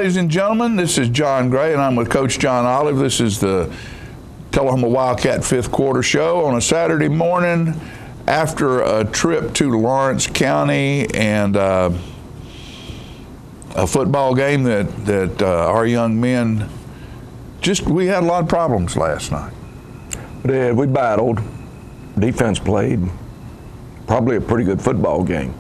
ladies and gentlemen. This is John Gray, and I'm with Coach John Olive. This is the Tullahoma Wildcat fifth quarter show on a Saturday morning after a trip to Lawrence County and a football game that our young men we had a lot of problems last night. We did. We battled. Defense played probably a pretty good football game.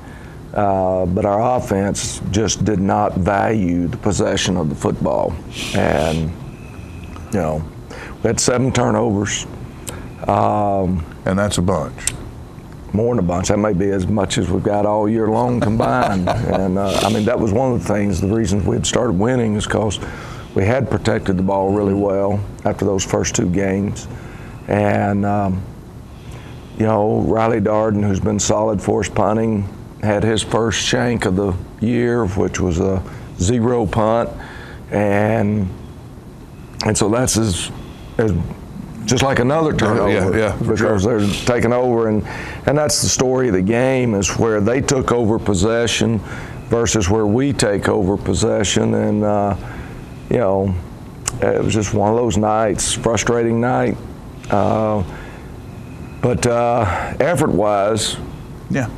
But our offense just did not value the possession of the football. And, you know, we had 7 turnovers. And that's a bunch. More than a bunch. That may be as much as we've got all year long combined. And, I mean, that was one of the things, the reasons we had started winning is because we had protected the ball really well after those first 2 games. And, you know, Riley Darden, who's been solid for us punting, had his first shank of the year, which was a 0 punt, and so that's just like another turnover, because they're taking over, and that's the story of the game, is where they took over possession versus where we take over possession, and you know, it was just one of those nights, frustrating night, but effort-wise, yeah.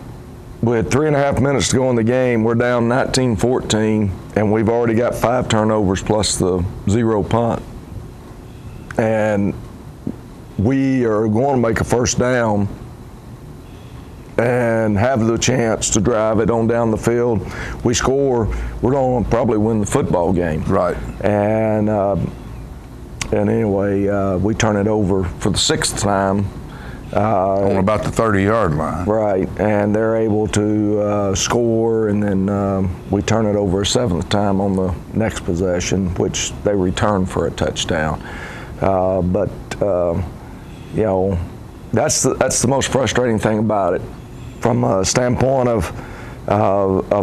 With 3.5 minutes to go in the game, we're down 19-14, and we've already got 5 turnovers plus the 0 punt. And we are going to make a first down and have the chance to drive it on down the field. We score, we're going to probably win the football game. Right. And anyway, we turn it over for the 6th time. On about the 30-yard line. Right, and they're able to score, and then we turn it over a 7th time on the next possession, which they return for a touchdown. But you know, that's the most frustrating thing about it. From a standpoint of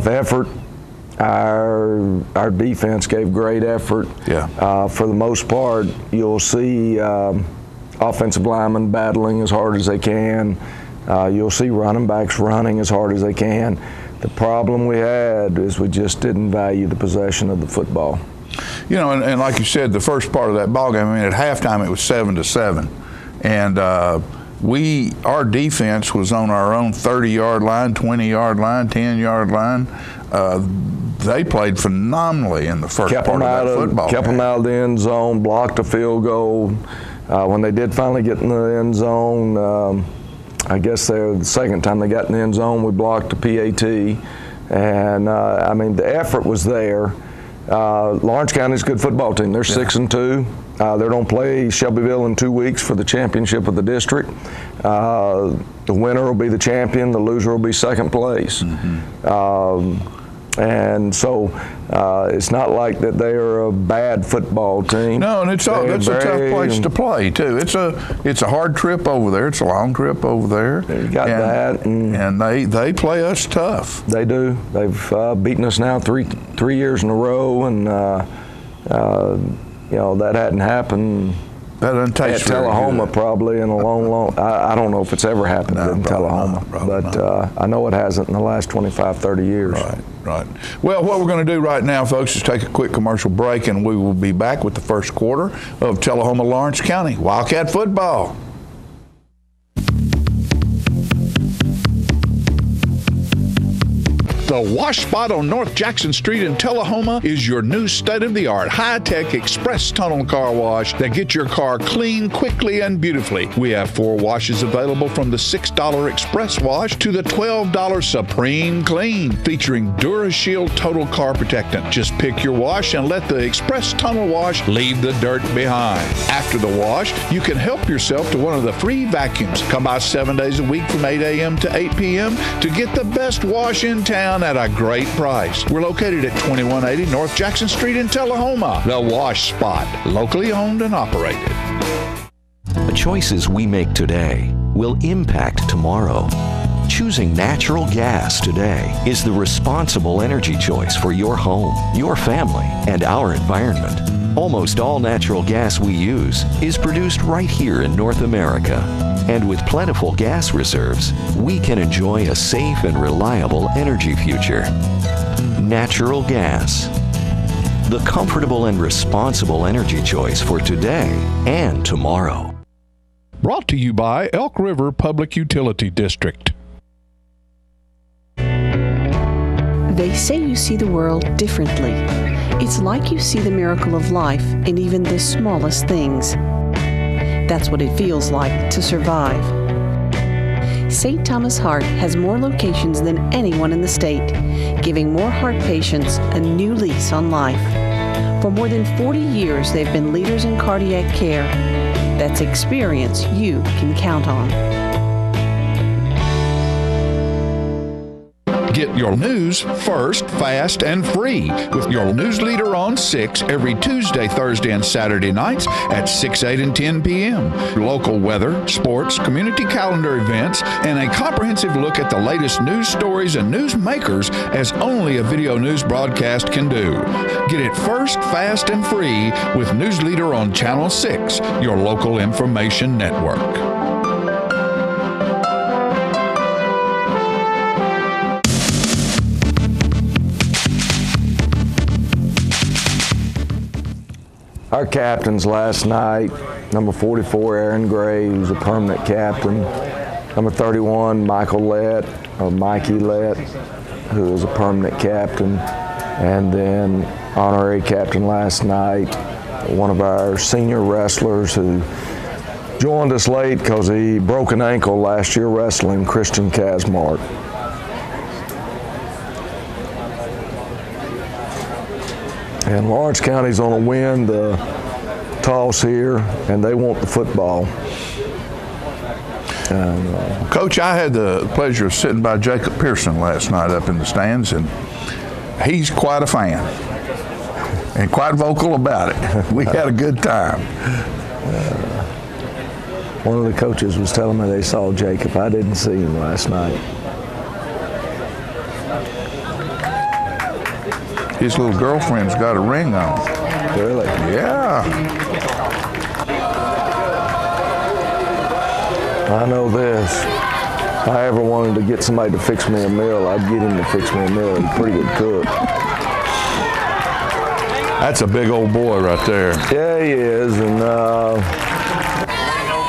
effort, our defense gave great effort. Yeah. For the most part, you'll see offensive linemen battling as hard as they can. You'll see running backs running as hard as they can. The problem we had is we just didn't value the possession of the football. You know, and like you said, the first part of that ball game, I mean, at halftime it was 7-7, and our defense was on our own 30-yard line, 20-yard line, 10-yard line. They played phenomenally in the first part of that football game. Kept them out of the end zone, blocked a field goal. When they did finally get in the end zone, I guess the second time they got in the end zone, we blocked a PAT. And, I mean, the effort was there. Lawrence County's a good football team. They're 6-2. They're going to play Shelbyville in 2 weeks for the championship of the district. The winner will be the champion. The loser will be second place. Mm-hmm. And so it's not like that they are a bad football team. No, and that's a tough place to play too. It's a hard trip over there. It's a long trip over there. You got that, and they play us tough. They do. They've beaten us now three years in a row, and you know, that hadn't happened. That doesn't taste at Tullahoma probably in a long. I don't know if it's ever happened in Tullahoma, but I know it hasn't in the last 25, 30 years. Right. Well, what we're going to do right now, folks, is take a quick commercial break, and we will be back with the first quarter of Tullahoma Lawrence County Wildcat football. The Wash Spot on North Jackson Street in Tullahoma is your new state-of-the-art, high-tech express tunnel car wash that gets your car clean quickly and beautifully. We have 4 washes available, from the $6 Express Wash to the $12 Supreme Clean, featuring DuraShield Total Car Protectant. Just pick your wash and let the Express Tunnel Wash leave the dirt behind. After the wash, you can help yourself to one of the free vacuums. Come by 7 days a week from 8 a.m. to 8 p.m. to get the best wash in town at a great price. We're located at 2180 North Jackson Street in Tullahoma. The Wash Spot, locally owned and operated. The choices we make today will impact tomorrow. Choosing natural gas today is the responsible energy choice for your home, your family, and our environment. Almost all natural gas we use is produced right here in North America. And with plentiful gas reserves, we can enjoy a safe and reliable energy future. Natural gas. the comfortable and responsible energy choice for today and tomorrow. Brought to you by Elk River Public Utility District. They say you see the world differently. It's like you see the miracle of life in even the smallest things. That's what it feels like to survive. St. Thomas Heart has more locations than anyone in the state, giving more heart patients a new lease on life. For more than 40 years, they've been leaders in cardiac care. That's experience you can count on. Get your news first, fast, and free with your news leader on 6 every Tuesday, Thursday, and Saturday nights at 6, 8, and 10 p.m. Local weather, sports, community calendar events, and a comprehensive look at the latest news stories and news makers as only a video news broadcast can do. Get it first, fast, and free with News Leader on Channel 6, your local information network. Our captains last night, number 44, Aaron Gray, who's a permanent captain. Number 31, Mikey Lett, who is a permanent captain. And then honorary captain last night, one of our senior wrestlers who joined us late because he broke an ankle last year wrestling, Christian Kazmart. And Lawrence County's going to win the toss here, and they want the football. And, Coach, I had the pleasure of sitting by Jacob Pearson last night up in the stands, and he's quite a fan and quite vocal about it. We had a good time. One of the coaches was telling me they saw Jacob. I didn't see him last night. His little girlfriend's got a ring on. Really? Yeah. I know this. If I ever wanted to get somebody to fix me a meal, I'd get him to fix me a meal. He's a pretty good cook. That's a big old boy right there. Yeah, he is. And,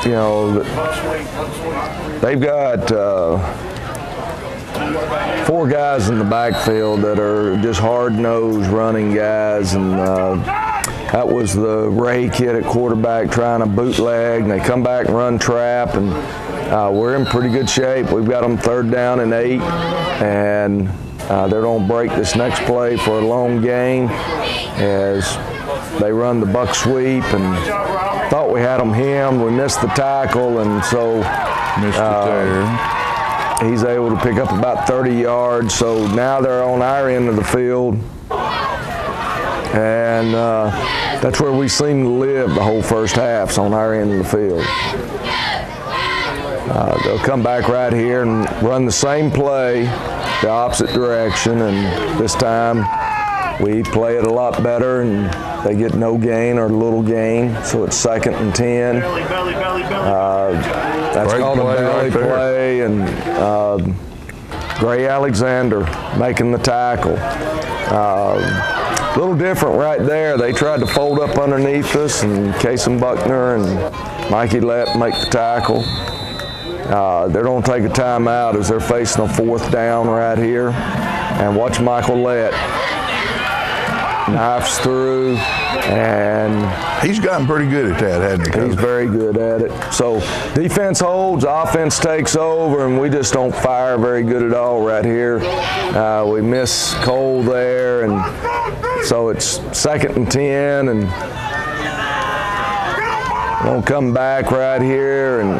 you know, they've got 4 guys in the backfield that are just hard-nosed running guys, and that was the Ray kid at quarterback trying to bootleg, and they come back and run trap, and we're in pretty good shape. We've got them 3rd down and 8, and they're going to break this next play for a long gain as they run the buck sweep, and thought we had them hemmed. We missed the tackle, and so missed it there. He's able to pick up about 30 yards, so now they're on our end of the field. And that's where we seem to live the whole first half, on our end of the field. They'll come back right here and run the same play, the opposite direction, and this time we play it a lot better, and they get no gain or little gain, so it's 2nd and 10. That's Great called a belly right play, and Gray Alexander making the tackle. A little different right there. They tried to fold up underneath us, and Kason Buckner and Mikey Lett make the tackle. They're going to take a timeout as they're facing a 4th down right here. And watch Michael Lett. Knifes through, and he's gotten pretty good at that, hasn't he? He's very good at it. So defense holds, offense takes over, and we just don't fire very good at all right here. We miss Cole there, and so it's 2nd and 10, and we're going to come back right here and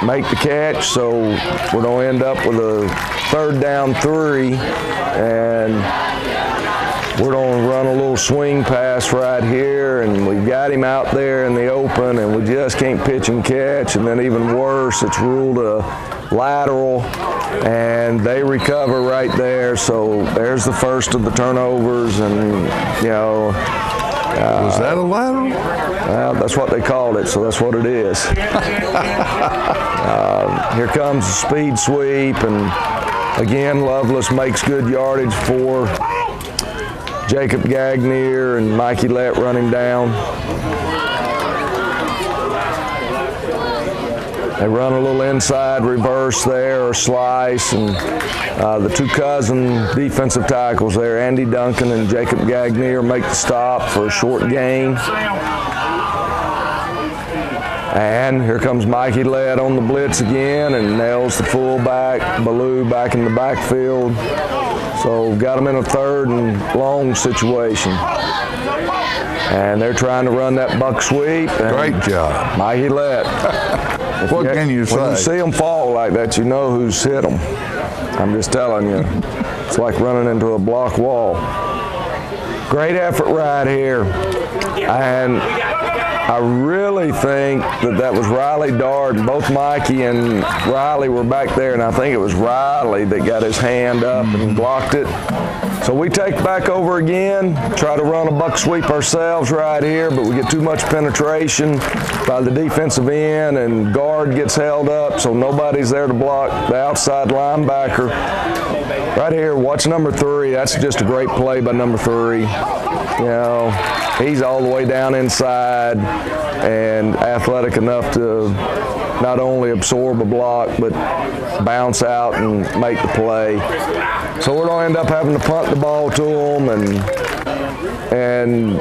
make the catch. So we're going to end up with a 3rd down 3, and we're going to run a little swing pass right here, and we've got him out there in the open, and we just can't pitch and catch. And then even worse, it's ruled a lateral, and they recover right there. So there's the first of the turnovers, and, you know. Was that a lateral? Well, that's what they called it, so that's what it is. Here comes the speed sweep, and again, Lovelace makes good yardage for Jacob Gagnier and Mikey Lett run him down. They run a little inside reverse there or slice, and the two cousin defensive tackles there, Andy Duncan and Jacob Gagnier, make the stop for a short gain. And here comes Mikey Lett on the blitz again and nails the fullback, Ballou, back in the backfield. So we've got them in a 3rd and long situation. And they're trying to run that buck sweep. Great job. Mikey Lett. What can you say? When you see them fall like that, you know who's hit them. I'm just telling you. It's like running into a block wall. Great effort right here. And I really think that was Riley Dart. Both Mikey and Riley were back there, and I think it was Riley that got his hand up and blocked it. So we take back over again, try to run a buck sweep ourselves right here, but we get too much penetration by the defensive end, and guard gets held up, so nobody's there to block the outside linebacker. Right here, watch number 3. That's just a great play by number 3. You know, he's all the way down inside and athletic enough to not only absorb a block, but bounce out and make the play. So we're going to end up having to punt the ball to them, and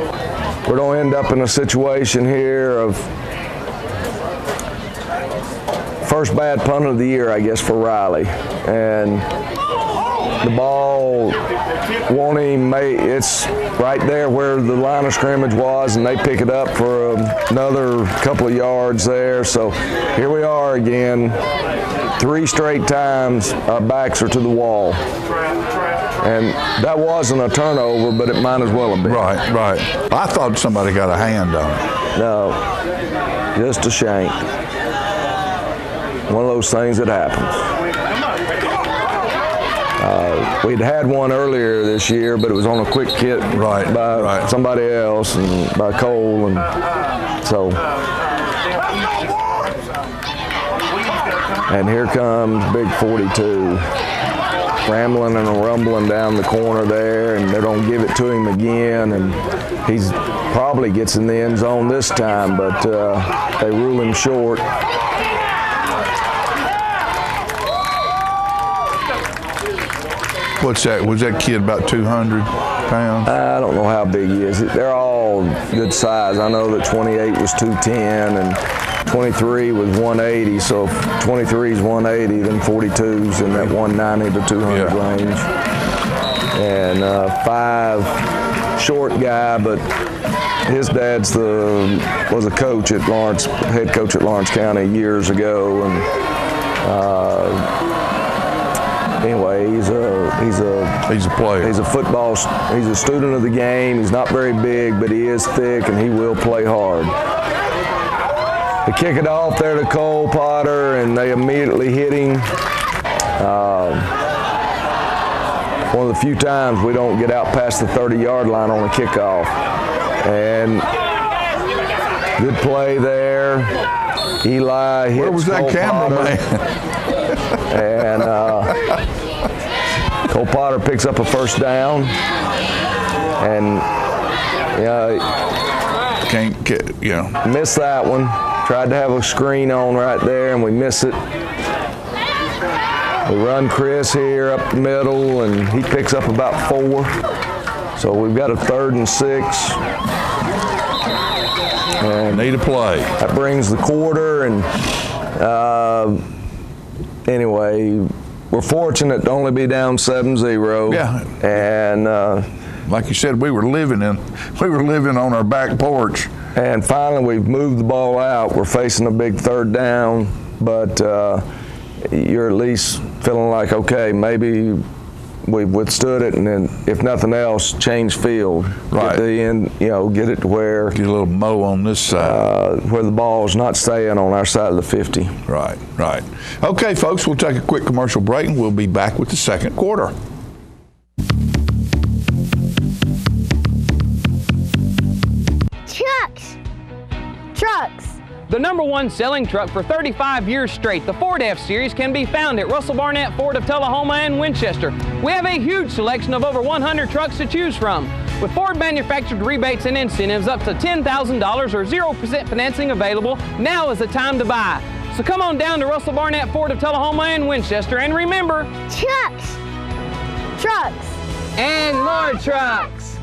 we're going to end up in a situation here of first bad punt of the year, I guess, for Riley. And the ball won't even make, it's right there where the line of scrimmage was, and they pick it up for another couple of yards there. So here we are again. 3 straight times our backs are to the wall. And that wasn't a turnover, but it might as well have been. Right, right. I thought somebody got a hand on it. No, just a shank. One of those things that happens. We'd had one earlier this year, but it was on a quick hit by somebody else, and by Cole, and so. And here comes Big 42, rambling and rumbling down the corner there, and they're going to give it to him again, and he's probably gets in the end zone this time, but they rule him short. What's that? Was that kid about 200 pounds? I don't know how big he is. They're all good size. I know that 28 was 210 and 23 was 180. So if 23 is 180, then 42's in that 190 to 200 range. And 5 short guy, but his dad's was a coach at Lawrence, head coach at Lawrence County years ago, and anyway, he's a player. He's a football. He's a student of the game. He's not very big, but he is thick, and he will play hard. They kick it off there to Cole Potter, and they immediately hit him. One of the few times we don't get out past the 30-yard line on a kickoff. And good play there. Eli hits Where was that cameraman? And Cole Potter picks up a first down, and missed that one. Tried to have a screen on right there, and we miss it. We run Chris here up the middle, and he picks up about 4. So we've got a 3rd and 6. And need a play. That brings the quarter, and anyway, we're fortunate to only be down 7-0. Yeah. And like you said, we were living on our back porch. And finally, we've moved the ball out. We're facing a big 3rd down, but you're at least feeling like, okay, maybe we've withstood it, and then if nothing else, change field. Right. Get the end, get it to where get a little mow on this side, where the ball's not staying on our side of the 50. Right, right. Okay, folks, we'll take a quick commercial break, and we'll be back with the second quarter. Trucks. The #1 selling truck for 35 years straight, the Ford F-Series, can be found at Russell Barnett Ford of Tullahoma and Winchester. We have a huge selection of over 100 trucks to choose from. With Ford manufactured rebates and incentives up to $10,000 or 0% financing available, now is the time to buy. So come on down to Russell Barnett Ford of Tullahoma and Winchester, and remember, trucks, trucks, and more trucks.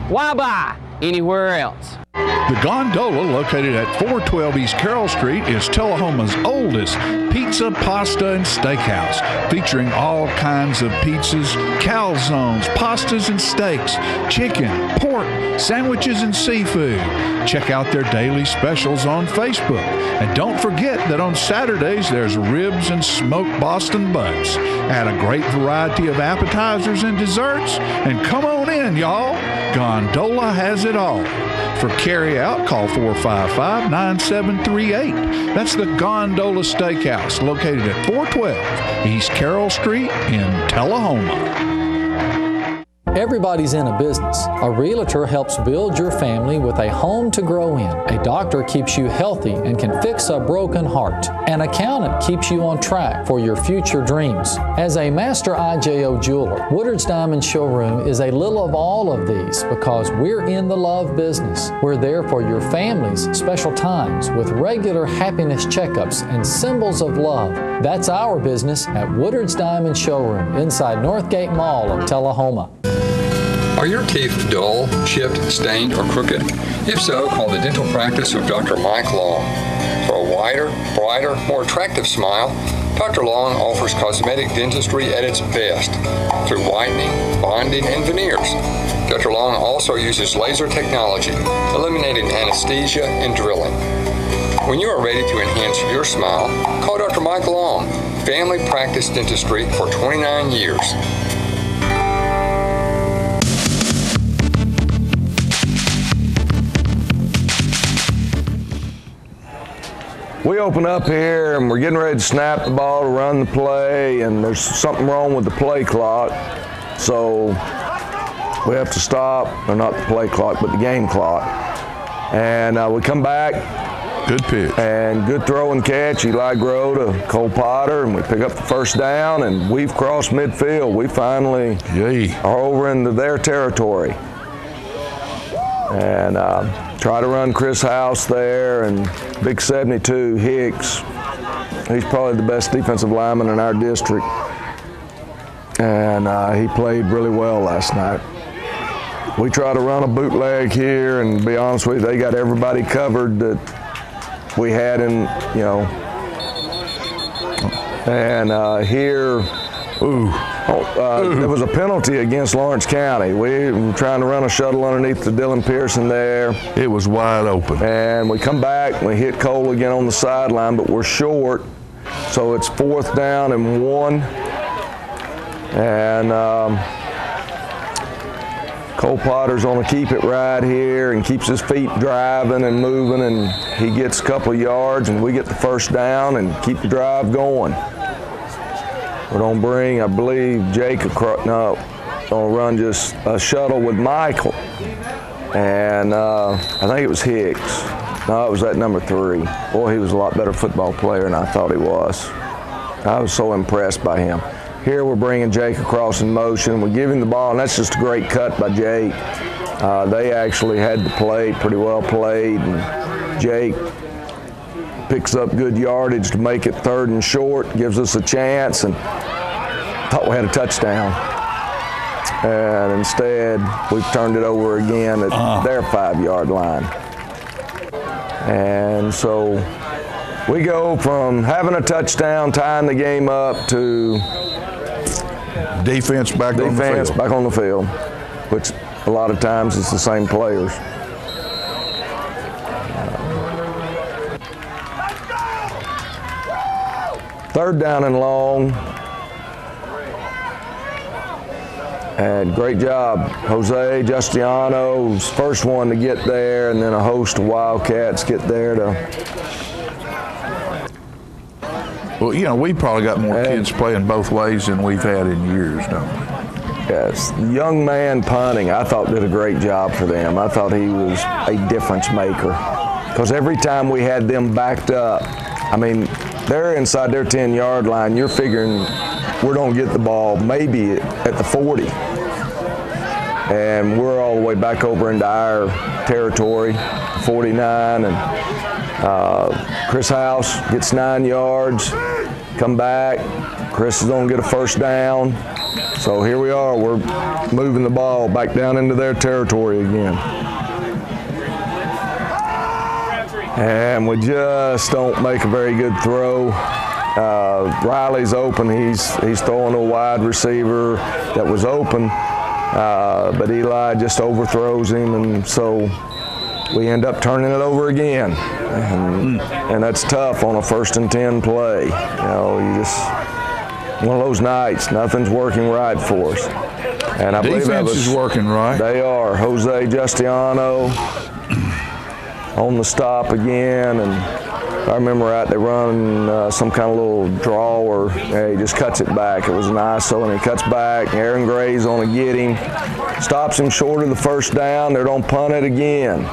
Why buy anywhere else? The Gondola, located at 412 East Carroll Street, is Tullahoma's oldest pizza, pasta, and steakhouse, featuring all kinds of pizzas, calzones, pastas, and steaks, chicken, pork, sandwiches, and seafood. Check out their daily specials on Facebook. And don't forget that on Saturdays, there's ribs and smoked Boston butts. Add a great variety of appetizers and desserts, and come on in, y'all. Gondola has it all. For carry-out, call 455-9738. That's the Gondola Steakhouse, located at 412 East Carroll Street in Tullahoma. Everybody's in a business. A realtor helps build your family with a home to grow in. A doctor keeps you healthy and can fix a broken heart. An accountant keeps you on track for your future dreams. As a master IJO jeweler, Woodard's Diamond Showroom is a little of all of these because we're in the love business. We're there for your family's special times with regular happiness checkups and symbols of love. That's our business at Woodard's Diamond Showroom inside Northgate Mall of Tullahoma. Are your teeth dull, chipped, stained, or crooked? If so, call the dental practice of Dr. Mike Long. For a wider, brighter, more attractive smile, Dr. Long offers cosmetic dentistry at its best through whitening, bonding, and veneers. Dr. Long also uses laser technology, eliminating anesthesia and drilling. When you are ready to enhance your smile, call Dr. Mike Long, family practice dentistry for 29 years. We open up here and we're getting ready to snap the ball to run the play, and there's something wrong with the play clock. So we have to stop, or not the play clock, but the game clock. And we come back. Good pitch. And good throw and catch. Eli Groh to Cole Potter, and we pick up the first down, and we've crossed midfield. We finally are over into their territory. And try to run Chris House there, and big 72, Hicks. He's probably the best defensive lineman in our district. And he played really well last night. We try to run a bootleg here, and to be honest with you, they got everybody covered that we had in, you know. And here, there was a penalty against Lawrence County. We were trying to run a shuttle underneath the Dylan Pearson there. It was wide open. And we come back, and we hit Cole again on the sideline, but we're short. So it's 4th down and 1. And Cole Potter's going to keep it right here and keeps his feet driving and moving, and he gets a couple of yards, and we get the first down and keep the drive going. We're going to bring, I believe, Jake across. No, going to run just a shuttle with Michael. And I think it was Hicks. No, it was that number 3. Boy, he was a lot better football player than I thought he was. I was so impressed by him. Here we're bringing Jake across in motion. We give him the ball, and that's just a great cut by Jake. They actually had the play pretty well played, and Jake picks up good yardage to make it 3rd and short, gives us a chance, and thought we had a touchdown. And instead, we've turned it over again at their 5-yard line. And so we go from having a touchdown, tying the game up, to defense back on the field, which a lot of times it's the same players. Third down and long. And great job, Jose Justiano's first one to get there, and then a host of Wildcats get there to. Well, you know, we probably got more kids playing both ways than we've had in years, don't we? Yes, young man punting, I thought did a great job for them. I thought he was a difference maker, because every time we had them backed up, I mean, they're inside their 10-yard line. You're figuring we're going to get the ball maybe at the 40. and we're all the way back over into our territory, 49, and Chris House gets 9 yards, come back, Chris is going to get a first down. So here we are, we're moving the ball back down into their territory again. And we just don't make a very good throw. Riley's open, he's throwing a wide receiver that was open, but Eli just overthrows him, and so we end up turning it over again. And that's tough on a 1st and 10 play. You know, you just, one of those nights, nothing's working right for us. And I believe that is working right. They are. Jose Justiano on the stop again, and if I remember right, they run some kind of little draw, or he just cuts it back. It was an ISO, and he cuts back. Aaron Gray's on to get him, stops him short of the first down. They're going to punt it again.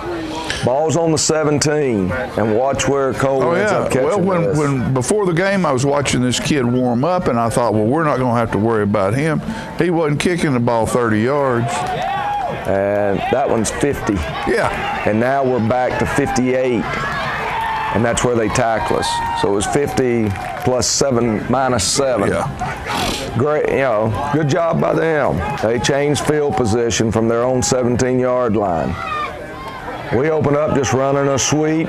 Ball's on the 17, and watch where Cole ends up catching this. When before the game, I was watching this kid warm up, and I thought, well, we're not going to have to worry about him. He wasn't kicking the ball 30 yards. And that one's 50. Yeah. And now we're back to 58, and that's where they tackle us. So it was 50 plus 7 minus 7. Yeah. Great, you know, good job by them. They changed field position from their own 17-yard line. We open up just running a sweep,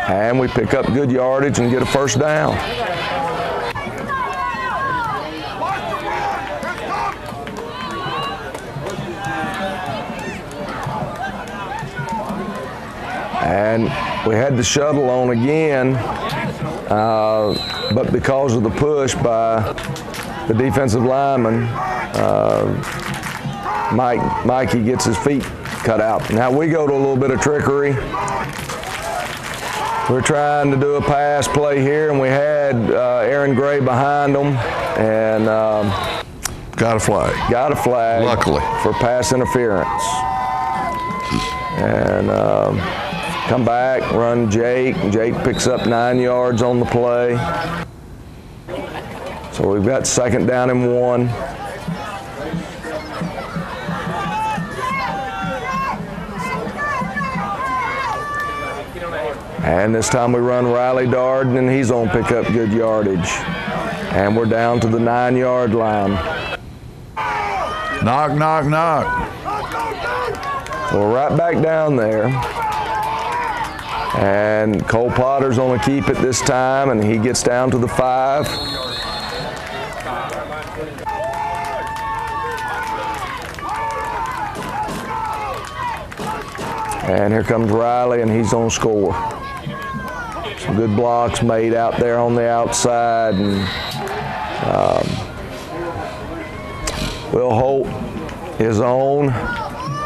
and we pick up good yardage and get a first down. And we had the shuttle on again, but because of the push by the defensive lineman, Mikey gets his feet cut out. Now we go to a little bit of trickery. We're trying to do a pass play here, and we had Aaron Gray behind them, and got a flag. Got a flag. Luckily. For pass interference. And come back, run Jake. Jake picks up 9 yards on the play. So we've got 2nd down and 1. And this time we run Riley Darden, and he's on pick up good yardage. And we're down to the 9-yard line. Knock, knock, knock. So we're right back down there. And Cole Potter's on to keep it this time, and he gets down to the 5. And here comes Riley, and he's on score. Some good blocks made out there on the outside, and Will Holt is on.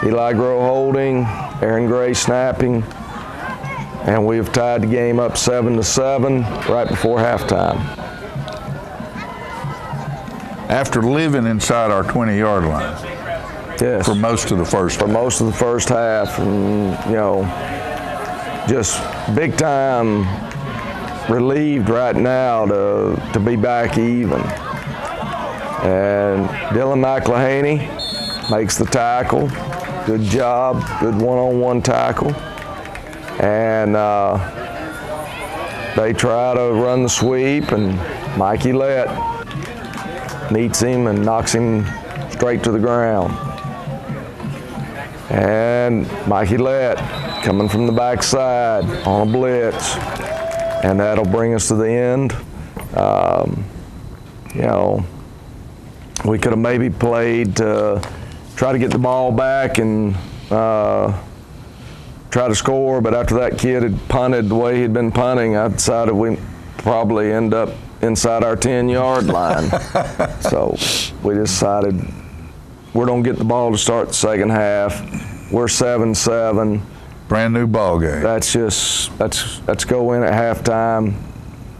Eli Groh holding, Aaron Gray snapping, and we've tied the game up 7-7 right before halftime. After living inside our 20-yard line. Yes. For most of the first half. For most of the first half, and you know, just big time relieved right now to be back even. And Dylan McElhaney makes the tackle. Good job, good one-on-one tackle. And they try to run the sweep, and Mikey Lett meets him and knocks him straight to the ground. And Mikey Lett coming from the backside on a blitz, and that'll bring us to the end. You know, we could have maybe played to try to get the ball back and try to score, but after that kid had punted the way he'd been punting, I decided we'd probably end up inside our 10-yard line. So we decided we're going to get the ball to start the second half. We're 7-7. Brand new ball game. Let's go in at halftime,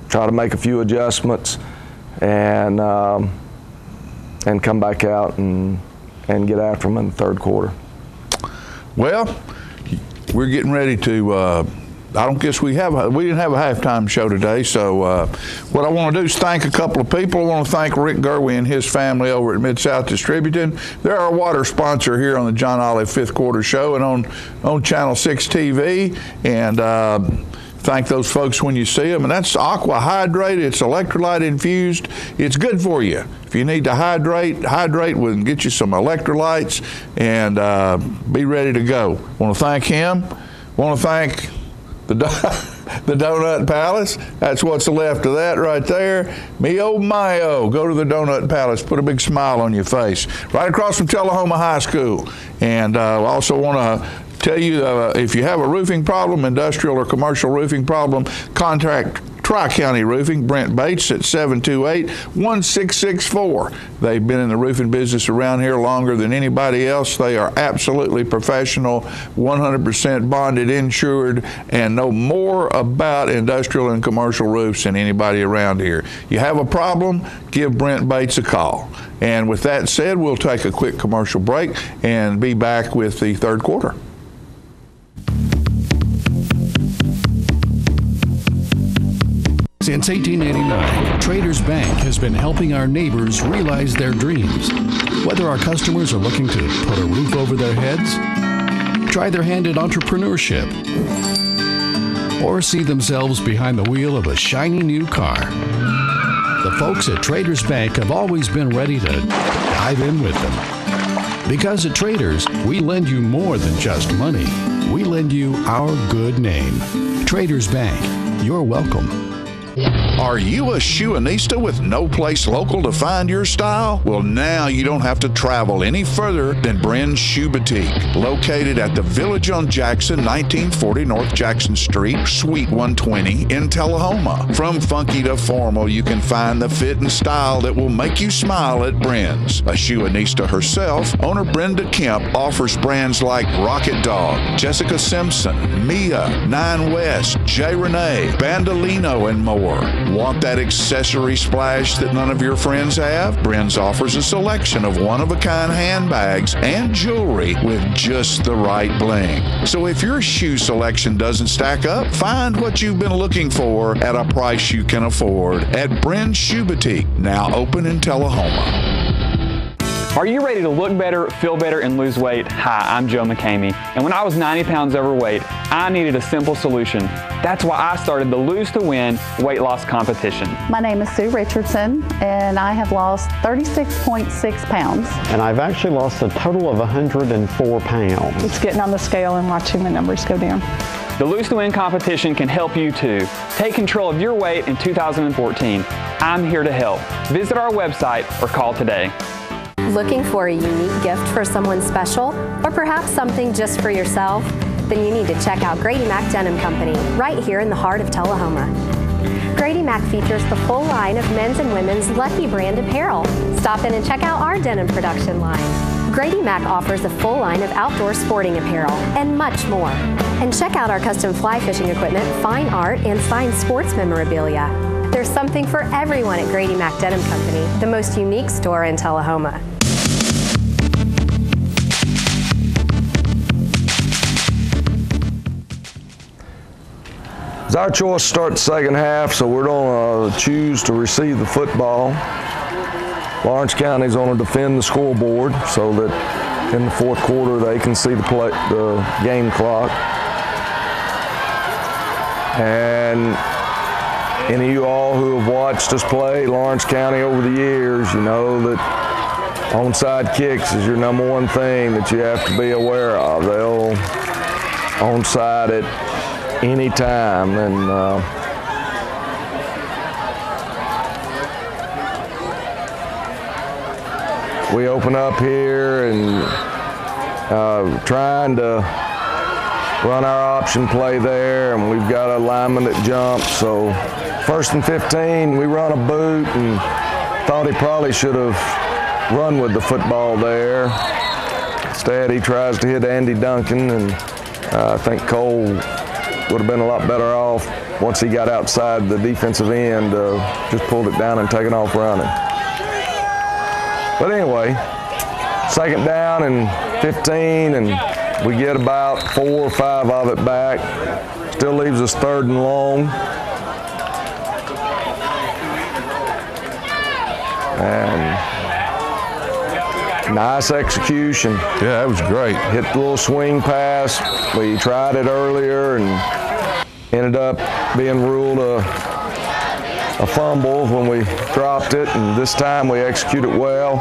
try to make a few adjustments, and come back out and get after them in the third quarter. Well, we're getting ready to I don't guess we didn't have a halftime show today, so what I want to do is thank a couple of people. I want to thank Rick Gerwe and his family over at Mid-South Distributing. They're our water sponsor here on the John Olive Fifth Quarter Show and on Channel 6 TV, and thank those folks when you see them. And that's Aqua Hydrate. It's electrolyte infused. It's good for you. If you need to hydrate with and get you some electrolytes and be ready to go. Want to thank him. Want to thank the Donut Palace. That's what's left of that right there. Me oh my oh. Go to the Donut Palace. Put a big smile on your face. Right across from Tullahoma High School. And I also want to tell you, if you have a roofing problem, industrial or commercial roofing problem, contact Tri-County Roofing, Brent Bates at 728-1664. They've been in the roofing business around here longer than anybody else. They are absolutely professional, 100% bonded, insured, and know more about industrial and commercial roofs than anybody around here. You have a problem, give Brent Bates a call. And with that said, we'll take a quick commercial break and be back with the third quarter. Since 1889, Traders Bank has been helping our neighbors realize their dreams. Whether our customers are looking to put a roof over their heads, try their hand at entrepreneurship, or see themselves behind the wheel of a shiny new car, the folks at Traders Bank have always been ready to dive in with them. Because at Traders, we lend you more than just money. We lend you our good name. Traders Bank, you're welcome. Are you a shoeanista with no place local to find your style? Well, now you don't have to travel any further than Bren's Shoe Boutique, located at the Village on Jackson, 1940 North Jackson Street, Suite 120 in Tullahoma. From funky to formal, you can find the fit and style that will make you smile at Bren's. A shoeanista herself, owner Brenda Kemp offers brands like Rocket Dog, Jessica Simpson, Mia, Nine West, J. Renee, Bandolino, and more. Want that accessory splash that none of your friends have? Bren's offers a selection of one-of-a-kind handbags and jewelry with just the right bling. So if your shoe selection doesn't stack up, find what you've been looking for at a price you can afford at Bren's Shoe Boutique, now open in Tullahoma. Are you ready to look better, feel better, and lose weight? Hi, I'm Joe McCamey, and when I was 90 pounds overweight, I needed a simple solution. That's why I started the Lose to Win weight loss competition. My name is Sue Richardson, and I have lost 36.6 pounds. And I've actually lost a total of 104 pounds. It's getting on the scale and watching the numbers go down. The Lose to Win competition can help you too. Take control of your weight in 2014. I'm here to help. Visit our website or call today. Looking for a unique gift for someone special, or perhaps something just for yourself? Then you need to check out Grady Mac Denim Company, right here in the heart of Tullahoma. Grady Mac features the full line of men's and women's Lucky brand apparel. Stop in and check out our denim production line. Grady Mac offers a full line of outdoor sporting apparel and much more. And check out our custom fly fishing equipment, fine art, and fine sports memorabilia. There's something for everyone at Grady Mac Denim Company, the most unique store in Tullahoma. It's our choice to start the second half, so we're going to choose to receive the football. Lawrence County is going to defend the scoreboard so that in the fourth quarter they can see the game clock. And any of you all who have watched us play Lawrence County over the years, you know that onside kicks is your number one thing that you have to be aware of. They'll onside it anytime, and we open up here and trying to run our option play there, and we've got a lineman that jumps. So 1st and 15, we run a boot and thought he probably should have run with the football there. Instead, he tries to hit Andy Duncan, and I think Cole would have been a lot better off once he got outside the defensive end, just pulled it down and taken off running. But anyway, second down and 15, and We get about 4 or 5 of it back. Still leaves us 3rd and long. And nice execution. Yeah, that was great. Hit the little swing pass. We tried it earlier and ended up being ruled a fumble when we dropped it, and this time we executed well.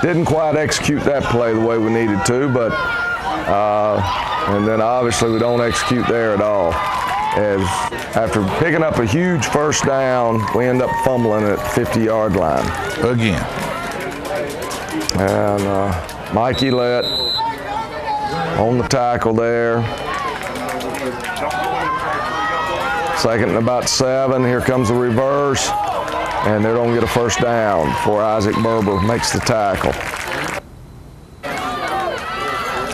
Didn't quite execute that play the way we needed to, but and then obviously we don't execute there at all. As after picking up a huge first down, we end up fumbling at 50-yard line. Again. And Mikey let on the tackle there. 2nd and about 7. Here comes the reverse, and they're going to get a first down before Isaac Berber makes the tackle.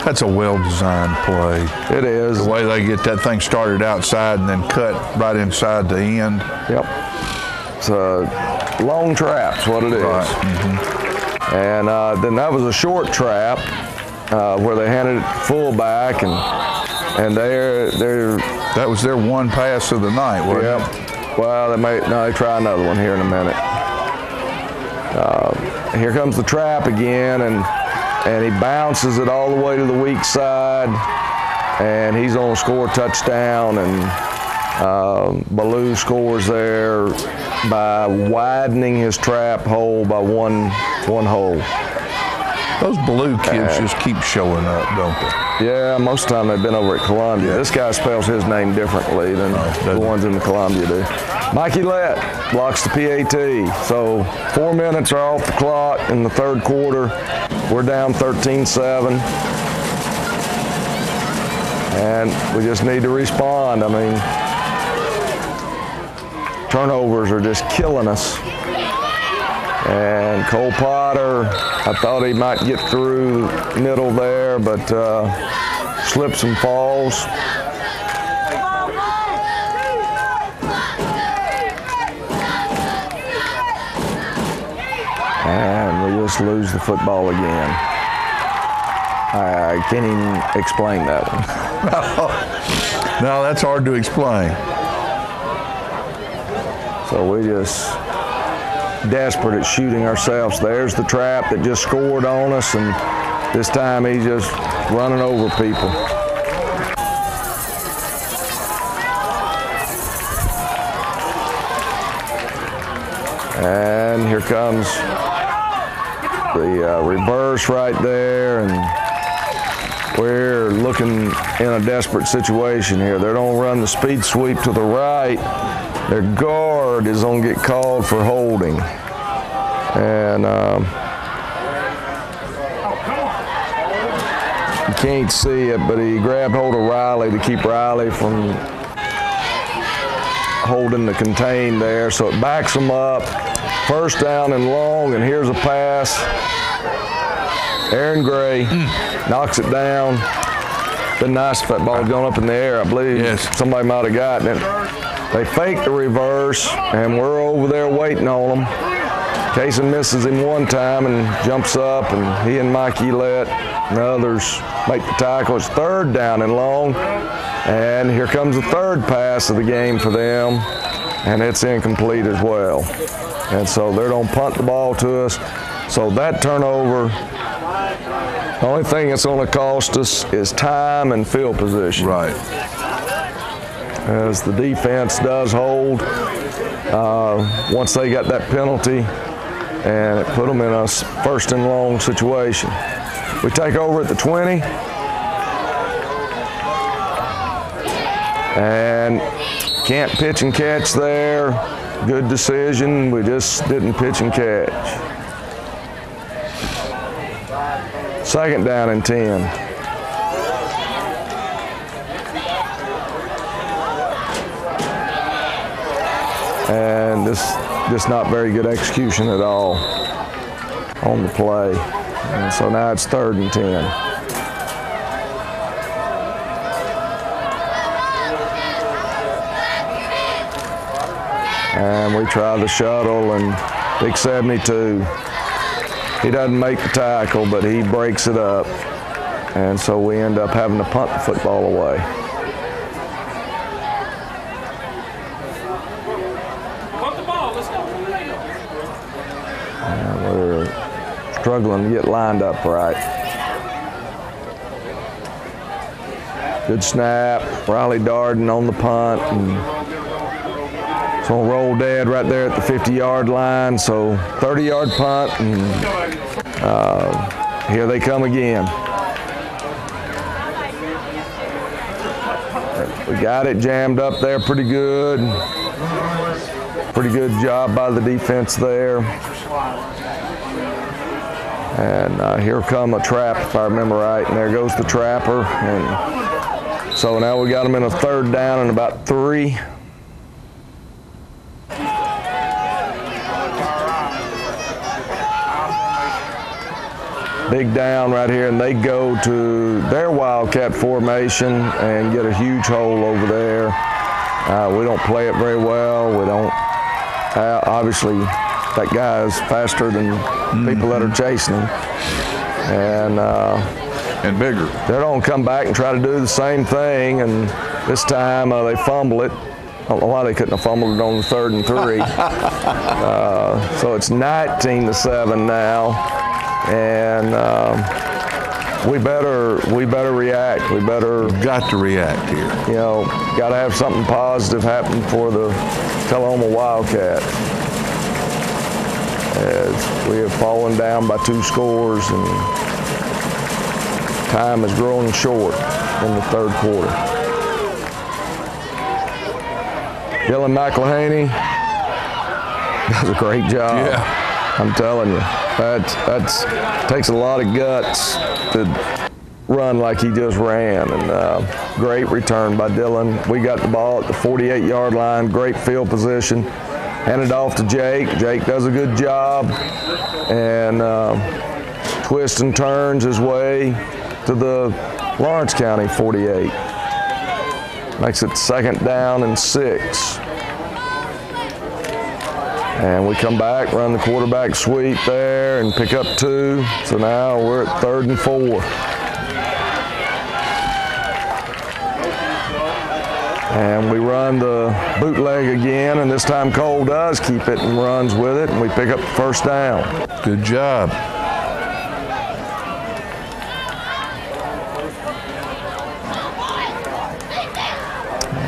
That's a well-designed play. It is. The way they get that thing started outside and then cut right inside the end. Yep. It's a long trap's what it is. Right. And then that was a short trap where they handed it to fullback, and that was their one pass of the night, wasn't it? Well, they try another one here in a minute. Here comes the trap again, and he bounces it all the way to the weak side, and he's going to score a touchdown, and Ballou scores there by widening his trap hole by one hole. Those Ballou kids just keep showing up, don't they? Yeah, most of the time they've been over at Columbia. Yeah. This guy spells his name differently than the ones in the Columbia do. Mikey Lett blocks the PAT. So 4 minutes are off the clock in the 3rd quarter. We're down 13-7. And we just need to respond. I mean, turnovers are just killing us. And Cole Potter, I thought he might get through middle there, but slips and falls. And we just lose the football again. I can't even explain that one. No, that's hard to explain. So we just desperate at shooting ourselves. There's the trap that just scored on us, and this time he's just running over people. And here comes the reverse right there, and we're looking in a desperate situation here. They don't run the speed sweep to the right. Their guard is going to get called for holding. And you can't see it, but he grabbed hold of Riley to keep Riley from holding the contain there. So it backs them up. First down and long, and here's a pass. Aaron Gray knocks it down. Been nice if that ball had gone up in the air. I believe somebody might have gotten it. They fake the reverse, and we're over there waiting on them. Kaysen misses him one time and jumps up, and he and Mikey Lett and others make the tackle. It's 3rd down and long, and here comes the 3rd pass of the game for them, and it's incomplete as well. And so they're going to punt the ball to us. So that turnover, the only thing it's going to cost us is time and field position. Right. As the defense does hold, once they got that penalty, and it put them in a 1st and long situation. We take over at the 20, and can't pitch and catch there. Good decision, we just didn't pitch and catch. 2nd down and 10. And this just not very good execution at all on the play. And so now it's 3rd and 10. And we try the shuttle, and big 72. He doesn't make the tackle, but he breaks it up. And so we end up having to punt the football away. And we're struggling to get lined up right. Good snap. Riley Darden on the punt. And it's going to roll dead right there at the 50-yard line. So 30-yard punt, and here they come again. We got it jammed up there pretty good. Pretty good job by the defense there. And here come a trap, if I remember right, and there goes the trapper. And so now we got them in a 3rd down and about 3. Big down right here, and they go to their Wildcat formation and get a huge hole over there. We don't play it very well. We don't, obviously, that guy is faster than people that are chasing him. And bigger. They're going to come back and try to do the same thing, and this time they fumble it. I don't know why they couldn't have fumbled it on the 3rd and 3. So it's 19-7 now. And we better react. We better. We've got to react here. You know, got to have something positive happen for the Tullahoma Wildcats, as we have fallen down by 2 scores, and time is growing short in the 3rd quarter. Dylan McElhaney does a great job. Yeah. I'm telling you. That takes a lot of guts to run like he just ran, and great return by Dylan. We got the ball at the 48-yard line, great field position, handed off to Jake. Jake does a good job and twists and turns his way to the Lawrence County 48. Makes it 2nd down and 6. And we come back, run the quarterback sweep there, and pick up 2. So now we're at 3rd and 4. And we run the bootleg again, and this time Cole does keep it and runs with it, and we pick up the 1st down. Good job.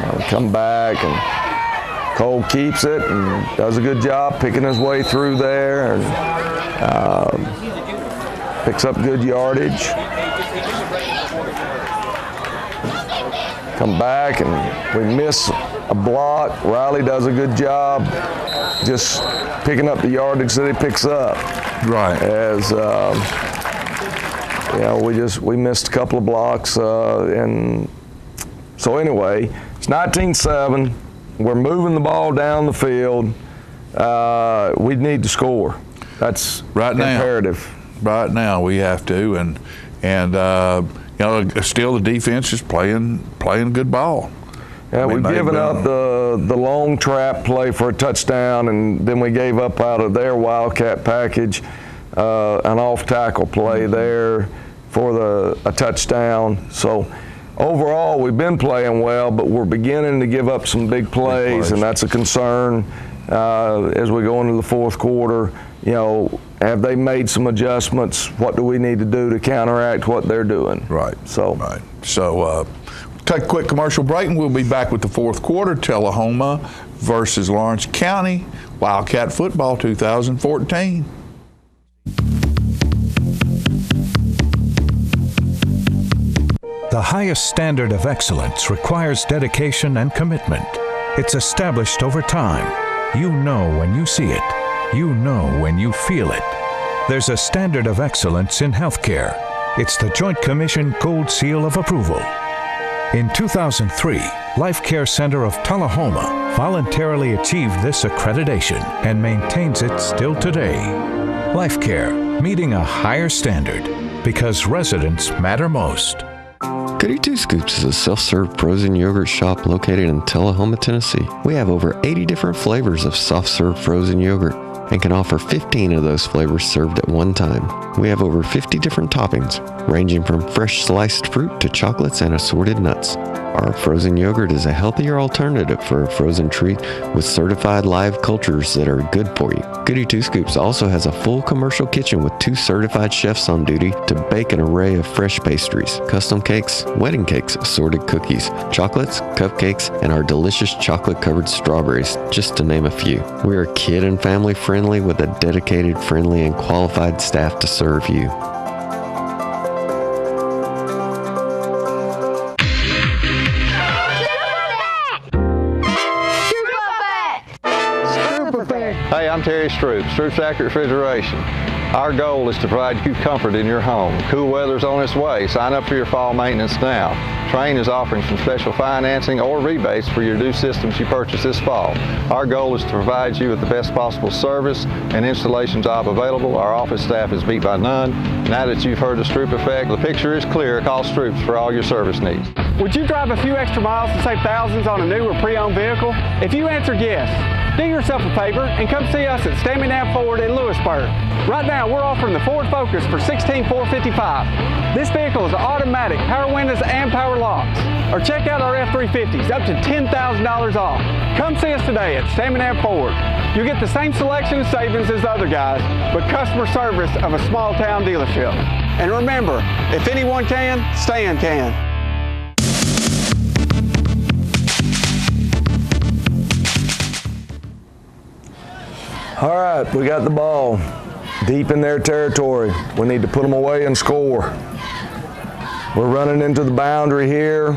And we come back, and Cole keeps it and does a good job picking his way through there, and picks up good yardage. Come back and we miss a block. Riley does a good job just picking up the yardage that he picks up. Right. As you know, we missed a couple of blocks, and so anyway, it's 19-7. We're moving the ball down the field. We need to score. That's imperative. Right now we have to, and you know, still the defense is playing good ball. Yeah, we've given up the long trap play for a touchdown, and then we gave up out of their Wildcat package an off tackle play there for a touchdown. So overall, we've been playing well, but we're beginning to give up some big plays, and that's a concern as we go into the 4th quarter. You know, have they made some adjustments? What do we need to do to counteract what they're doing? Right. So take a quick commercial break, and we'll be back with the 4th quarter. Tullahoma versus Lawrence County Wildcat Football 2014. The highest standard of excellence requires dedication and commitment. It's established over time. You know when you see it. You know when you feel it. There's a standard of excellence in healthcare. It's the Joint Commission Gold Seal of Approval. In 2003, Life Care Center of Tullahoma voluntarily achieved this accreditation and maintains it still today. Life Care, meeting a higher standard because residents matter most. Goody Two Scoops is a self-serve frozen yogurt shop located in Tullahoma, Tennessee. We have over 80 different flavors of soft-serve frozen yogurt. and can offer 15 of those flavors served at one time. We have over 50 different toppings, ranging from fresh sliced fruit to chocolates and assorted nuts. Our frozen yogurt is a healthier alternative for a frozen treat with certified live cultures that are good for you. Goody Two Scoops also has a full commercial kitchen with 2 certified chefs on duty to bake an array of fresh pastries, custom cakes, wedding cakes, assorted cookies, chocolates, cupcakes, and our delicious chocolate-covered strawberries, just to name a few. We are kid and family friendly with a dedicated, friendly, and qualified staff to serve you. Hey, I'm Terry Stroop, Stroop's Accurate Refrigeration. Our goal is to provide you comfort in your home. Cool weather's on its way. Sign up for your fall maintenance now. Trane is offering some special financing or rebates for your new systems you purchase this fall. Our goal is to provide you with the best possible service and installation job available. Our office staff is beat by none. Now that you've heard the Stroop effect, the picture is clear. Call Stroops for all your service needs. Would you drive a few extra miles to save thousands on a new or pre-owned vehicle? If you answered yes, do yourself a favor and come see us at Stand-Me-Now Ford in Lewisburg. Right now, we're offering the Ford Focus for $16,455. This vehicle is automatic, power windows, and power locks. Or check out our F-350s, up to $10,000 off. Come see us today at Stand-Me-Now Ford. You'll get the same selection of savings as the other guys, but customer service of a small-town dealership. And remember, if anyone can, Stan can. All right, we got the ball deep in their territory. We need to put them away and score. We're running into the boundary here,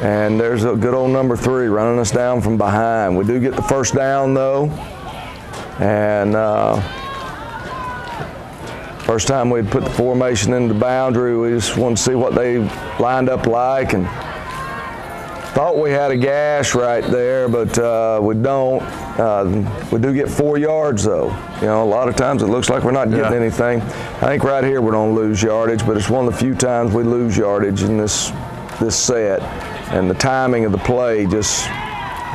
and there's a good old number 3 running us down from behind. We do get the first down though, and first time we'd put the formation in the boundary, we just wanted to see what they lined up like, and thought we had a gash right there, but we don't. We do get 4 yards though. You know, a lot of times it looks like we're not getting anything. I think right here we're going to lose yardage, but it's one of the few times we lose yardage in this set. And the timing of the play just,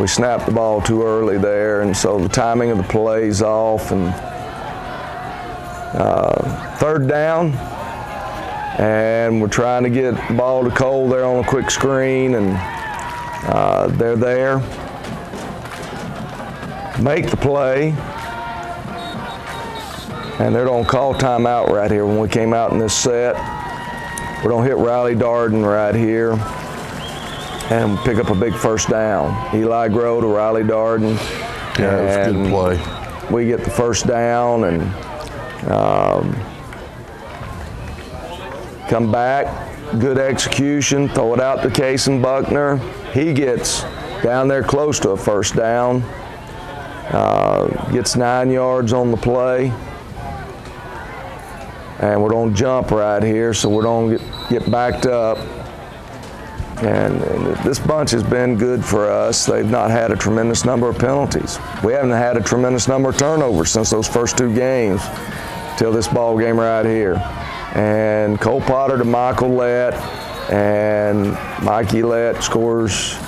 we snapped the ball too early there, and so the timing of the play's off. And third down, and we're trying to get the ball to Cole there on a quick screen, and they're there. Make the play, and they're going to call timeout right here when we came out in this set. We're going to hit Riley Darden right here and pick up a big first down. Eli Groh to Riley Darden. Yeah, it was a good play. We get the first down and come back. Good execution, throw it out to Cason Buckner. He gets down there close to a first down. Gets 9 yards on the play. And we're going to jump right here, so we're going to get backed up. And this bunch has been good for us. They've not had a tremendous number of penalties. We haven't had a tremendous number of turnovers since those first 2 games till this ball game right here. And Cole Potter to Michael Lett, and Mikey Lett scores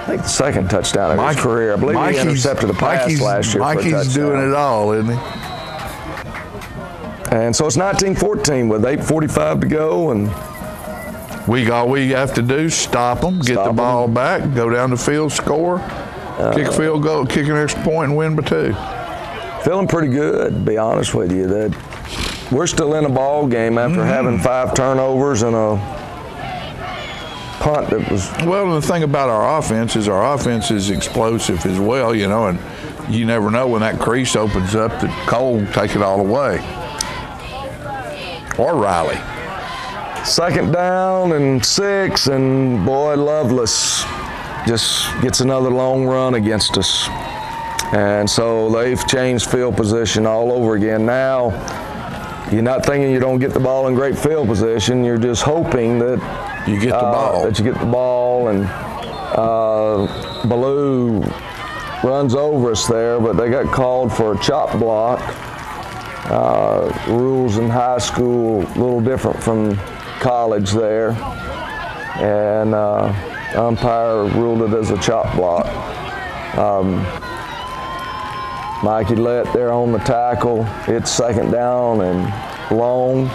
I think the second touchdown of his career. I believe he intercepted a pass last year for a touchdown. Mikey's doing it all, isn't he? And so it's 19-14 with 8:45 to go, and all we have to do is stop them, get the ball back, go down the field, score, kick a field goal, kick an extra point, and win by 2. Feeling pretty good, to be honest with you. That we're still in a ball game after having 5 turnovers and a punt that was. Well, the thing about our offense is explosive as well, you know, and you never know when that crease opens up that Cole will take it all away. Or Riley. Second down and 6, and boy, Lovelace just gets another long run against us. And so they've changed field position all over again. Now, you're not thinking you don't get the ball in great field position. You're just hoping that you get the ball. That you get the ball, and Ballou runs over us there, but they got called for a chop block. Rules in high school a little different from college there, and umpire ruled it as a chop block. Mikey let there on the tackle. It's second down and long.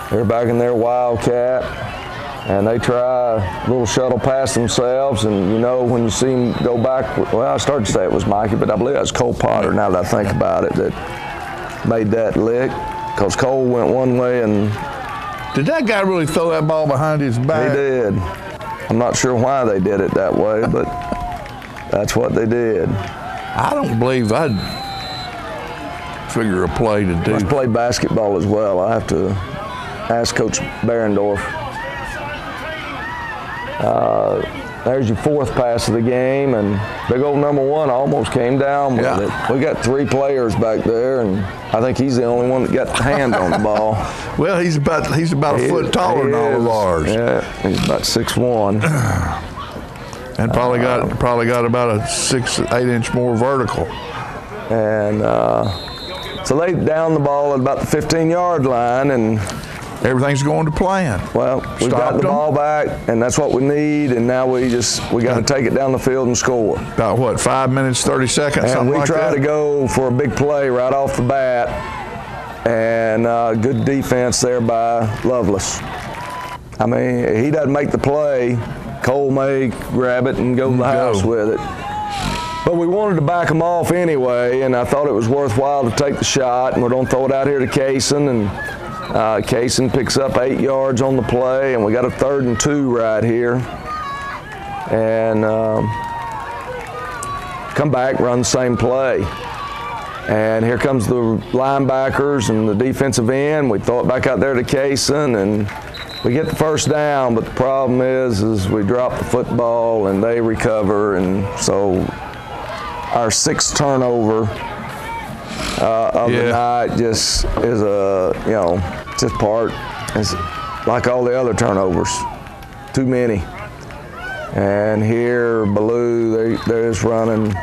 They're back in their Wildcat, and they try a little shuttle pass themselves, and you know when you see them go back, well, I started to say it was Mikey, but I believe that was Cole Potter, now that I think about it, that made that lick, because Cole went one way and... Did that guy really throw that ball behind his back? He did. I'm not sure why they did it that way, but that's what they did. I don't believe I'd figure a play to do. I play basketball as well. I have to ask Coach Barendorf. There's your fourth pass of the game, and big old number one almost came down with it. We got 3 players back there, and I think he's the only one that got the hand on the ball. Well, he's about a foot taller than all of ours. Yeah, he's about 6'1". And probably got about a 6-8 inch more vertical. And so they down the ball at about the 15-yard line, and everything's going to plan. Well, we got the ball back, and that's what we need. And now we got to take it down the field and score. About what, 5 minutes, 30 seconds, and something like that? We try to go for a big play right off the bat, and good defense there by Lovelace. I mean, he doesn't make the play. Cole may grab it and go to the house with it. But we wanted to back them off anyway, and I thought it was worthwhile to take the shot, and we're going to throw it out here to Kaysen, and Kaysen picks up 8 yards on the play, and we got a 3rd and 2 right here. And come back, run the same play. And here comes the linebackers and the defensive end. We throw it back out there to Kaysen, and we get the first down, but the problem is we drop the football and they recover, and so our 6th turnover of the night just is just part. It's like all the other turnovers, too many. And here, Ballou, they're just running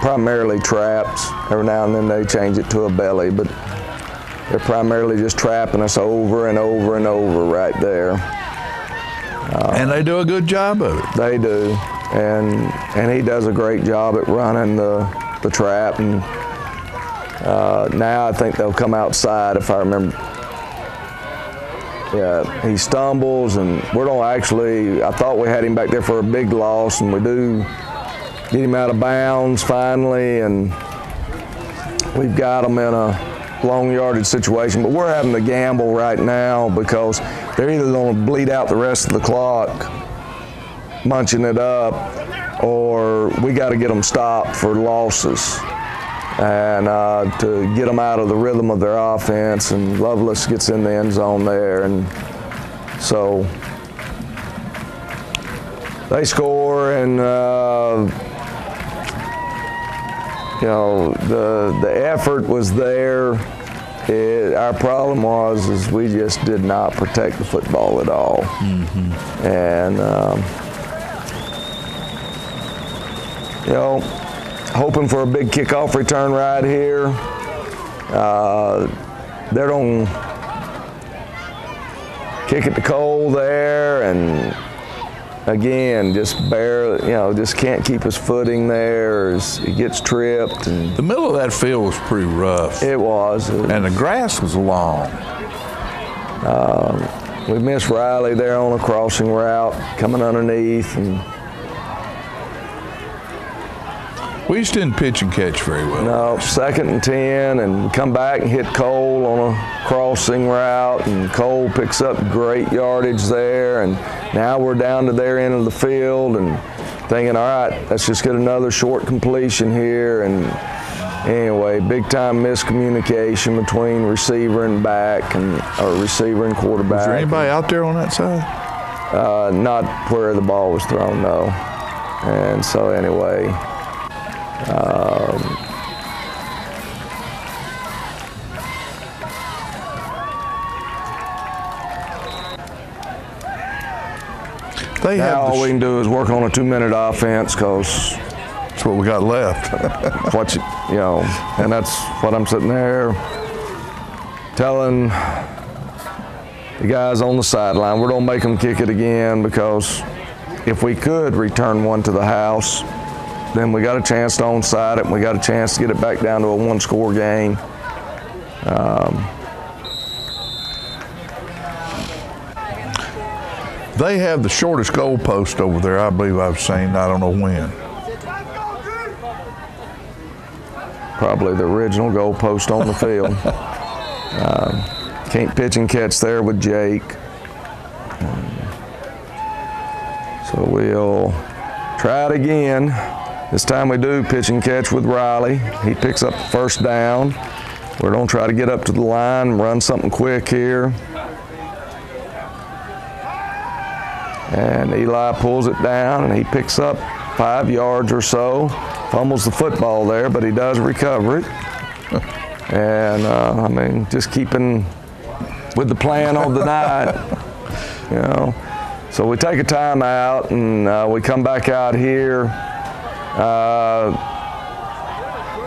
primarily traps. Every now and then they change it to a belly, but they're primarily just trapping us over and over and over right there. And they do a good job of it. They do, and he does a great job at running the trap. And now I think they'll come outside, if I remember. Yeah, he stumbles, and we're going to actually, I thought we had him back there for a big loss, and we do get him out of bounds finally, and we've got him in a long yardage situation, but we're having to gamble right now because they're either going to bleed out the rest of the clock munching it up, or we got to get them stopped for losses and to get them out of the rhythm of their offense. And Lovelace gets in the end zone there, and so they score, and the effort was there. Our problem was we just did not protect the football at all. Mm-hmm. And hoping for a big kickoff return right here. They're going to kick it to Cole there, and again, just barely, just can't keep his footing there. He gets tripped. And the middle of that field was pretty rough. It was. And the grass was long. We missed Riley there on a crossing route, coming underneath. And we just didn't pitch and catch very well. No, 2nd and 10, and we come back and hit Cole on a crossing route, and Cole picks up great yardage there, and now we're down to their end of the field and thinking, all right, let's just get another short completion here. And anyway, big time miscommunication between receiver and back, or receiver and quarterback. Was there anybody out there on that side? Not where the ball was thrown, no. And so anyway, now all we can do is work on a 2-minute offense, because that's what we got left. And that's what I'm sitting there telling the guys on the sideline. We're going to make them kick it again, because if we could return one to the house, then we got a chance to onside it, and we got a chance to get it back down to a one-score game. They have the shortest goal post over there, I believe I've seen. I don't know when. Probably the original goal post on the field. Can't pitch and catch there with Jake. So we'll try it again. This time we do pitch and catch with Riley. He picks up the first down. We're going to try to get up to the line and run something quick here. And Eli pulls it down, and he picks up 5 yards or so. Fumbles the football there, but he does recover it. And, I mean, just keeping with the plan of the night, you know. So we take a timeout, and we come back out here,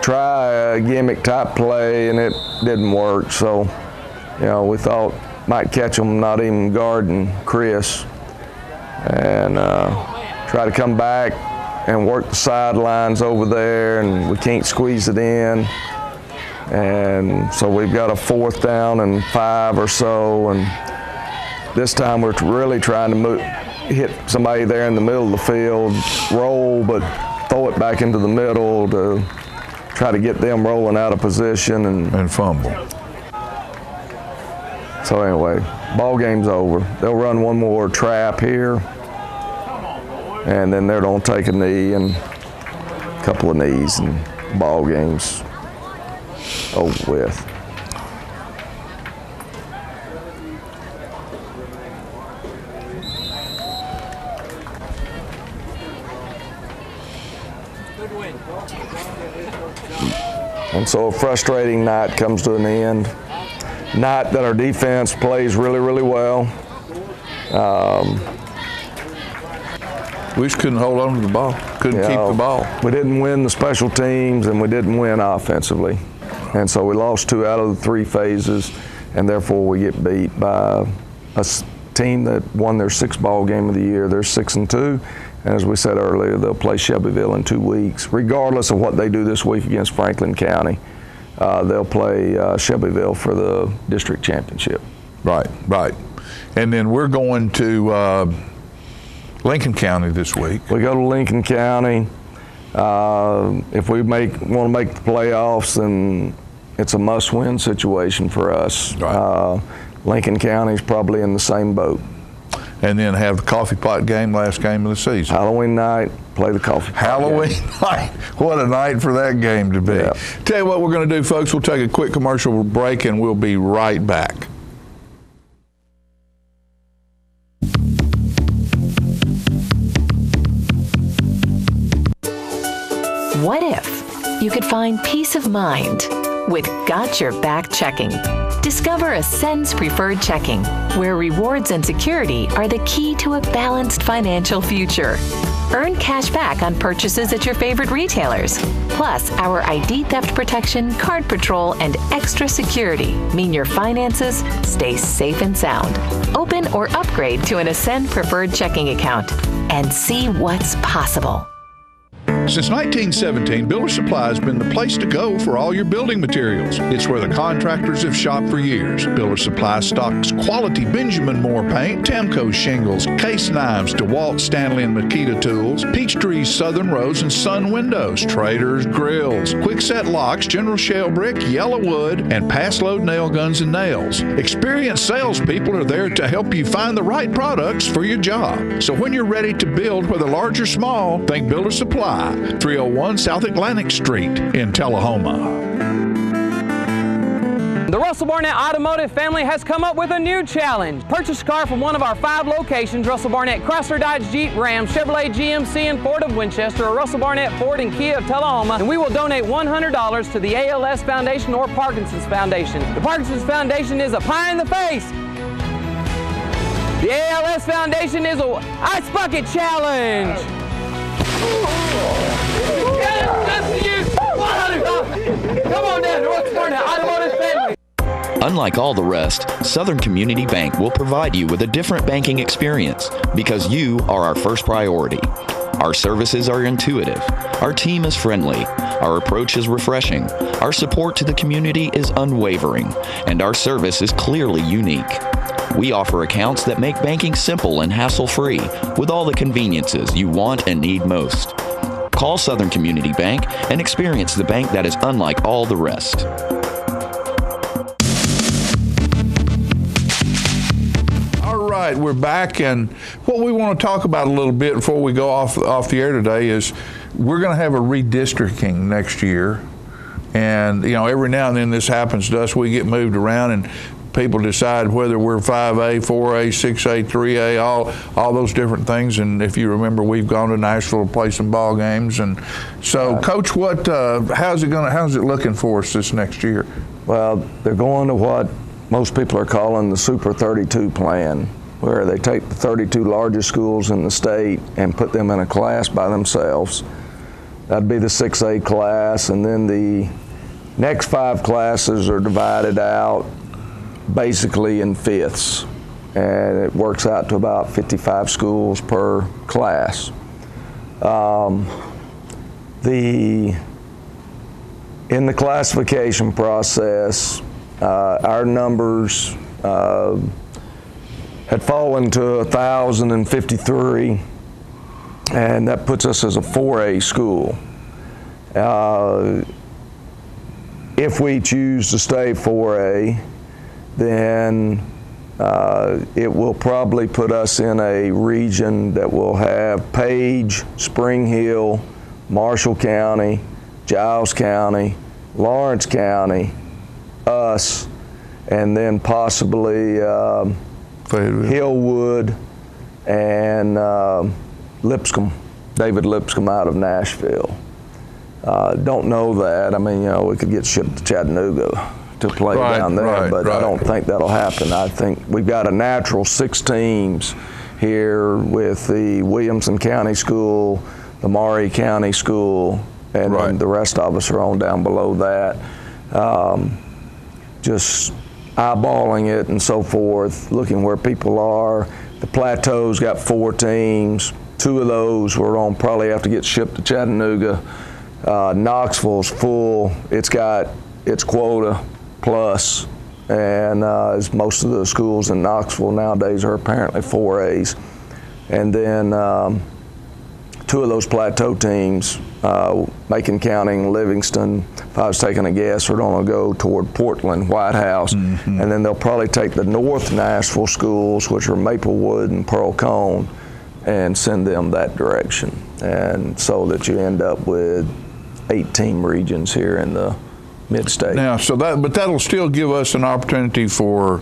try a gimmick-type play, and it didn't work. So, you know, we thought might catch them not even guarding Chris. And try to come back and work the sidelines over there, and we can't squeeze it in. And so we've got a 4th down and 5 or so, and this time we're really trying to hit somebody there in the middle of the field, roll, but throw it back into the middle to try to get them rolling out of position and fumble. So anyway, ball game's over. They'll run one more trap here, and then they're going to take a knee and a couple of knees, and ball game's over with. And so a frustrating night comes to an end. Night that our defense plays really, really well. We just couldn't hold on to the ball, couldn't keep the ball. We didn't win the special teams, and we didn't win offensively. And so we lost 2 out of the 3 phases, and therefore we get beat by a team that won their 6th ball game of the year. They're 6-2, and as we said earlier, they'll play Shelbyville in 2 weeks. Regardless of what they do this week against Franklin County, they'll play Shelbyville for the district championship. Right, right. And then we're going to Lincoln County this week. We go to Lincoln County. If we want to make the playoffs, then it's a must-win situation for us. Right. Lincoln County's probably in the same boat. And then have the coffee pot game, last game of the season. Halloween night, play the coffee pot Halloween game. night. What a night for that game to be. Yeah. Tell you what we're going to do, folks. We'll take a quick commercial break, and we'll be right back. What if you could find peace of mind with Got Your Back Checking? Discover Ascend's Preferred Checking, where rewards and security are the key to a balanced financial future. Earn cash back on purchases at your favorite retailers. Plus, our ID theft protection, card patrol, and extra security mean your finances stay safe and sound. Open or upgrade to an Ascend Preferred Checking account and see what's possible. Since 1917, Builder Supply has been the place to go for all your building materials. It's where the contractors have shopped for years. Builder Supply stocks quality Benjamin Moore paint, Temco shingles, case knives, DeWalt, Stanley, and Makita tools, Peachtree's Southern Rose and Sun windows, Trader's grills, Quickset locks, General Shell brick, Yellow wood, and Pass Load nail guns and nails. Experienced salespeople are there to help you find the right products for your job. So when you're ready to build, whether large or small, think Builder Supply. 301 South Atlantic Street in Tullahoma. The Russell Barnett Automotive family has come up with a new challenge. Purchase a car from one of our 5 locations: Russell Barnett Chrysler, Dodge, Jeep, Ram, Chevrolet, GMC, and Ford of Winchester, or Russell Barnett Ford and Kia of Tullahoma, and we will donate $100 to the ALS Foundation or Parkinson's Foundation. The Parkinson's Foundation is a pie in the face. The ALS Foundation is a Ice Bucket Challenge. Come on down to Russell Barnett Automotive family. Unlike all the rest, Southern Community Bank will provide you with a different banking experience because you are our first priority. Our services are intuitive. Our team is friendly. Our approach is refreshing. Our support to the community is unwavering. And our service is clearly unique. We offer accounts that make banking simple and hassle-free with all the conveniences you want and need most. Call Southern Community Bank and experience the bank that is unlike all the rest. All right, we're back, and what we want to talk about a little bit before we go off the air today is we're going to have a redistricting next year. And, you know, every now and then this happens to us. We get moved around and people decide whether we're 5A, 4A, 6A, 3A, all those different things. And if you remember, we've gone to Nashville to play some ball games. And so, Coach, how's it looking for us this next year? Well, they're going to what most people are calling the Super 32 plan, where they take the 32 largest schools in the state and put them in a class by themselves. That'd be the 6A class, and then the next 5 classes are divided out basically in fifths, and it works out to about 55 schools per class. In the classification process, our numbers had fallen to 1,053, and that puts us as a 4A school. If we choose to stay 4A, then it will probably put us in a region that will have Page, Spring Hill, Marshall County, Giles County, Lawrence County, us, and then possibly Hillwood and Lipscomb, David Lipscomb out of Nashville. Don't know that. I mean, you know, we could get shipped to Chattanooga to play down there, but I don't think that'll happen. I think we've got a natural 6 teams here with the Williamson County School, the Maury County School, and then the rest of us are on down below that. Just eyeballing it and so forth, looking where people are. The Plateau's got 4 teams. 2 of those we're on probably have to get shipped to Chattanooga. Knoxville's full. It's got its quota plus, and as most of the schools in Knoxville nowadays are apparently 4As. And then 2 of those Plateau teams, Macon County and Livingston, if I was taking a guess, are going to go toward Portland, White House, and then they'll probably take the North Nashville schools, which are Maplewood and Pearl Cone, and send them that direction. And so that you end up with 8 team regions here in the mid-state. Now, but that'll still give us an opportunity for,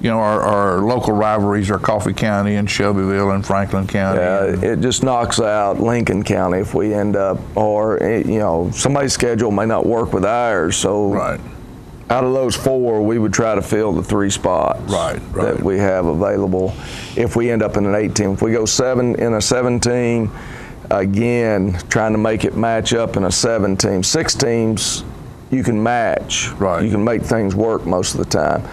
you know, our local rivalries are Coffee County and Shelbyville and Franklin County. Yeah, it just knocks out Lincoln County if we end up, or, you know, somebody's schedule may not work with ours, so out of those 4, we would try to fill the 3 spots that we have available if we end up in an 8 team. If we go 7 in a 17, again, trying to make it match up in a 7 team. 6 teams, you can match. You can make things work most of the time.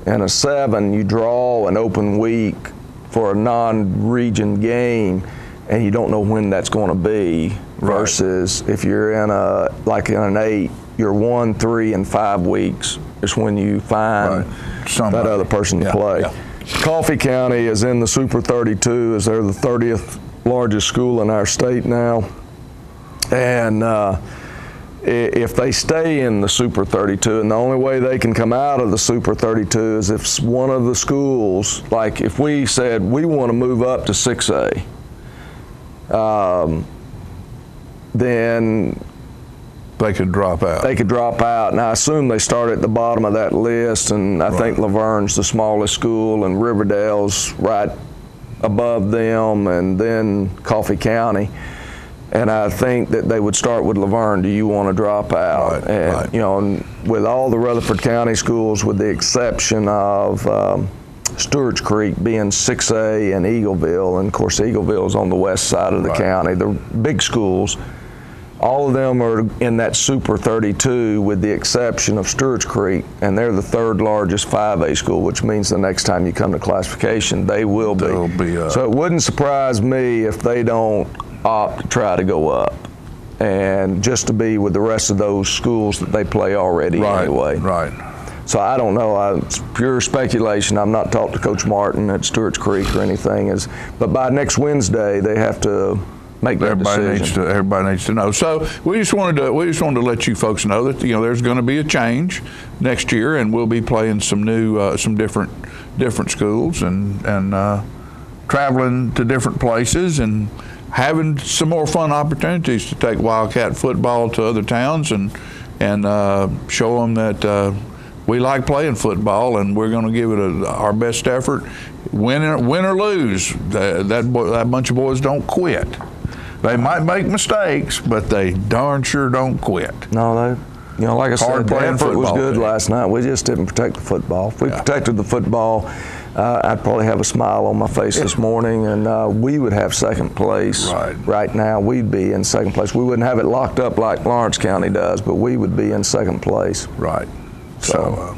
In a 7, you draw an open week for a non-region game, and you don't know when that's going to be. Versus if you're in like in an 8, you're 1, 3, and 5 weeks is when you find that other person to play. Coffee County is in the Super 32, as they're the 30th largest school in our state now, and if they stay in the Super 32, and the only way they can come out of the Super 32 is if one of the schools, like if we said we want to move up to 6A, then they could drop out. They could drop out, and I assume they start at the bottom of that list, and I think Laverne's the smallest school, and Riverdale's right above them, and then Coffee County. And I think that they would start with Laverne. Do you want to drop out? You know, and with all the Rutherford County schools, with the exception of Stewart's Creek being 6A and Eagleville, and of course Eagleville is on the west side of the county. The big schools, all of them are in that Super 32 with the exception of Stewart's Creek, and they're the 3rd largest 5A school, which means the next time you come to classification, they will be. So it wouldn't surprise me if they don't opt to try to go up, and just to be with the rest of those schools that they play already anyway. Right. So I don't know. It's pure speculation. I've not talked to Coach Martin at Stewart's Creek or anything. But by next Wednesday, they have to make that decision. Everybody needs to know. So we just wanted to let you folks know that there's going to be a change next year, and we'll be playing some new some different schools and traveling to different places and having some more fun opportunities to take Wildcat football to other towns and show them that we like playing football, and we're going to give it our best effort, win or lose. That bunch of boys don't quit. They might make mistakes, but they darn sure don't quit. No, like I said, Danforth was good last night. We just didn't protect the football. If we protected the football, I'd probably have a smile on my face this morning, and we would have second place. Right now, we'd be in second place. We wouldn't have it locked up like Lawrence County does, but we would be in second place. Right. So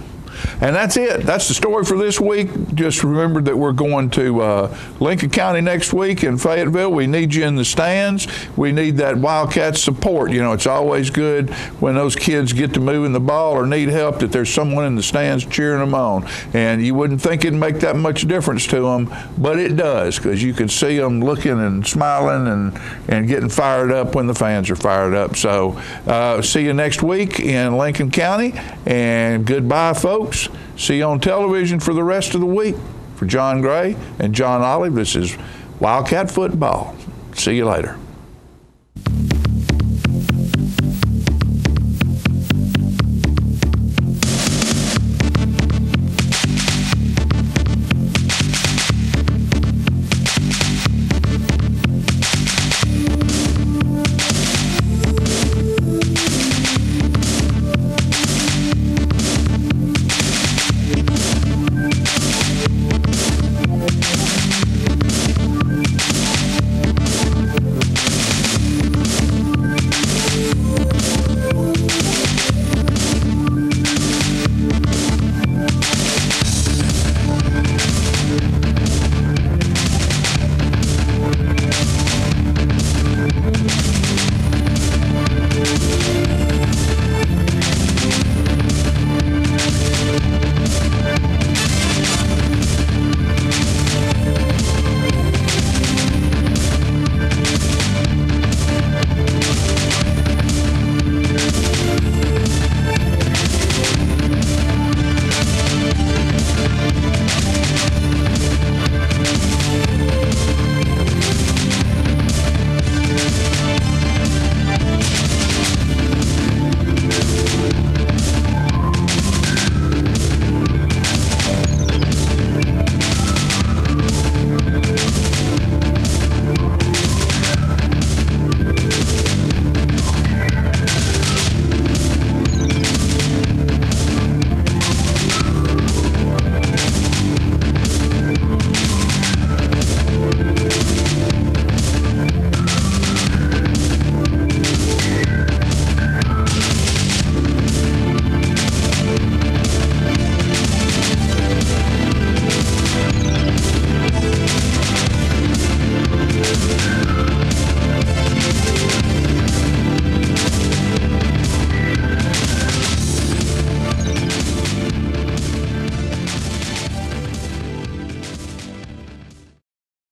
and that's it. That's the story for this week. Just remember that we're going to Lincoln County next week in Fayetteville. We need you in the stands. We need that Wildcat support. It's always good when those kids get to moving the ball or need help that there's someone in the stands cheering them on. And you wouldn't think it'd make that much difference to them, but it does, because you can see them looking and smiling and getting fired up when the fans are fired up. So see you next week in Lincoln County, and goodbye, folks. See you on television for the rest of the week. For John Gray and John Olive, this is Wildcat Football. See you later.